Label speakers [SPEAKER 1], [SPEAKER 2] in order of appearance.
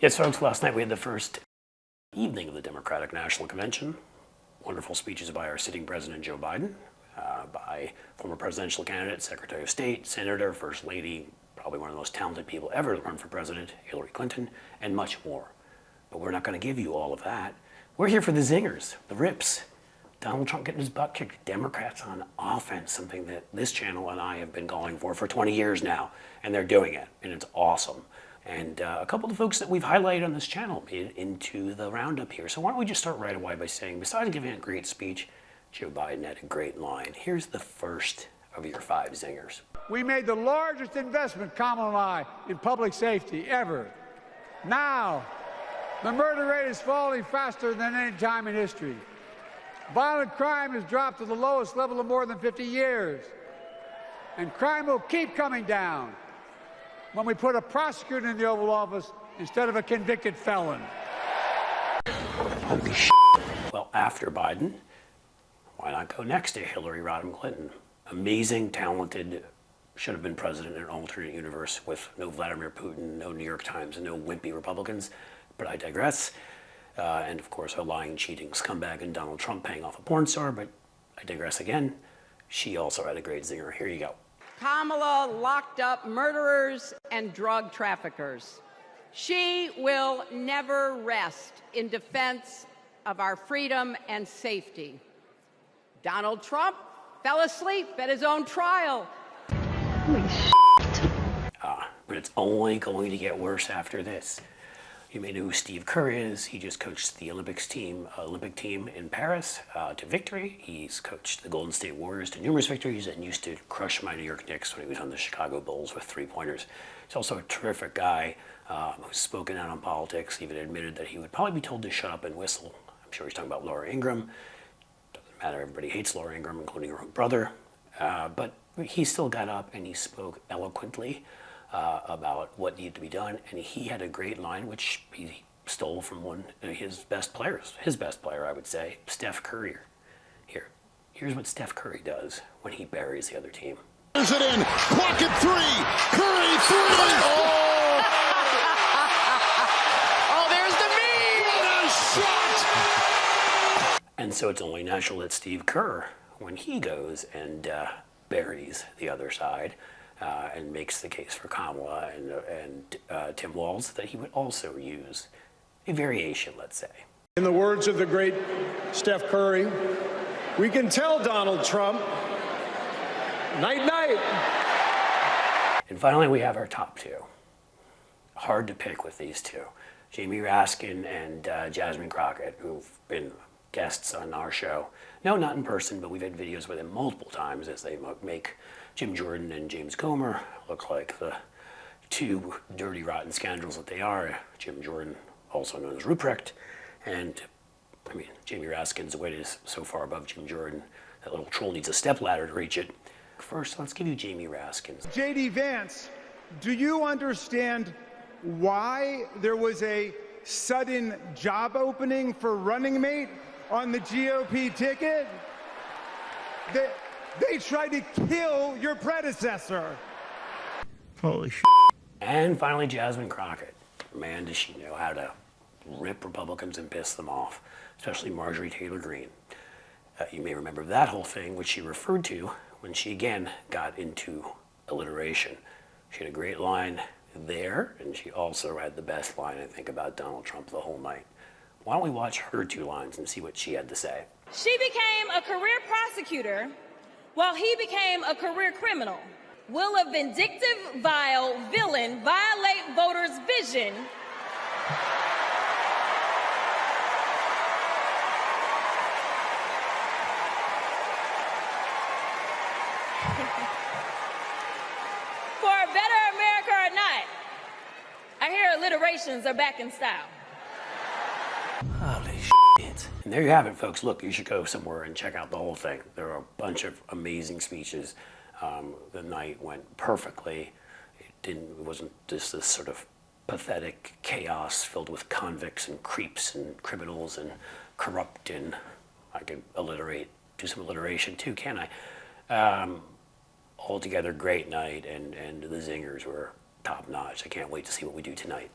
[SPEAKER 1] Yes, folks, last night we had the first evening of the Democratic National Convention. Wonderful speeches by our sitting President Joe Biden, by former presidential candidate, Secretary of State, Senator, First Lady, probably one of the most talented people ever to run for president, Hillary Clinton, and much more. But we're not going to give you all of that. We're here for the zingers, the rips. Donald Trump getting his butt kicked, Democrats on offense, something that this channel and I have been calling for 20 years now, and they're doing it, and it's awesome. And a couple of folks that we've highlighted on this channel made it into the roundup here. So why don't we just start right away by saying, besides giving a great speech, Joe Biden had a great line. Here's the first of your 5 zingers.
[SPEAKER 2] We made the largest investment, Kamala and I, in public safety ever. Now, the murder rate is falling faster than any time in history. Violent crime has dropped to the lowest level of more than 50 years. And crime will keep coming down when we put a prosecutor in the Oval Office instead of a convicted felon.
[SPEAKER 1] Holy shit. Well, after Biden, why not go next to Hillary Rodham Clinton? Amazing, talented, should have been president in an alternate universe with no Vladimir Putin, no New York Times, and no wimpy Republicans. But I digress. And of course, a lying, cheating scumbag and Donald Trump paying off a porn star, but I digress again. She also had a great zinger. Here you go.
[SPEAKER 3] Kamala locked up murderers and drug traffickers. She will never rest in defense of our freedom and safety. Donald Trump fell asleep at his own trial.
[SPEAKER 4] Holy shit.
[SPEAKER 1] But it's only going to get worse after this. You may know who Steve Kerr is. He just coached the Olympic team in Paris to victory. He's coached the Golden State Warriors to numerous victories and used to crush my New York Knicks when he was on the Chicago Bulls with 3-pointers. He's also a terrific guy who's spoken out on politics, even admitted that he would probably be told to shut up and whistle. I'm sure he's talking about Laura Ingraham. Doesn't matter, everybody hates Laura Ingraham, including her own brother. But he still got up and he spoke eloquently about what needed to be done, and he had a great line which he stole from one of his best players, I would say, Steph Curry. Here's what Steph Curry does when he buries the other team.
[SPEAKER 5] Here's it in, pocket 3, Curry 3.
[SPEAKER 3] Oh, there's the meme!
[SPEAKER 5] What a shot!
[SPEAKER 1] And so it's only natural that Steve Kerr, when he goes and buries the other side, and makes the case for Kamala and Tim Walz, that he would also use a variation, let's say.
[SPEAKER 2] In the words of the great Steph Curry, we can tell Donald Trump, night, night.
[SPEAKER 1] And finally, we have our top 2. Hard to pick with these 2. Jamie Raskin and Jasmine Crockett, who've been guests on our show. No, not in person, but we've had videos with them multiple times as they make Jim Jordan and James Comer look like the 2 dirty, rotten scoundrels that they are. Jim Jordan, also known as Ruprecht, and I mean, Jamie Raskin's weight is so far above Jim Jordan, that little troll needs a stepladder to reach it. First, let's give you Jamie Raskin.
[SPEAKER 6] J.D. Vance, do you understand why there was a sudden job opening for running mate on the GOP ticket? They tried to kill your predecessor.
[SPEAKER 4] Holy shit.
[SPEAKER 1] And finally, Jasmine Crockett. Man, does she know how to rip Republicans and piss them off, especially Marjorie Taylor Greene. You may remember that whole thing, which she referred to when she again got into alliteration. She had a great line there, and she also had the best line, I think, about Donald Trump the whole night. Why don't we watch her 2 lines and see what she had to say?
[SPEAKER 7] She became a career prosecutor while he became a career criminal. Will a vindictive, vile villain violate voters' vision? For a better America or not, I hear alliterations are back in style.
[SPEAKER 1] Holy shit. And there you have it, folks. Look, you should go somewhere and check out the whole thing. There are a bunch of amazing speeches. The night went perfectly. It wasn't just this sort of pathetic chaos filled with convicts and creeps and criminals and corrupt, and I could do some alliteration too, can't I? Altogether great night, and the zingers were top notch. I can't wait to see what we do tonight.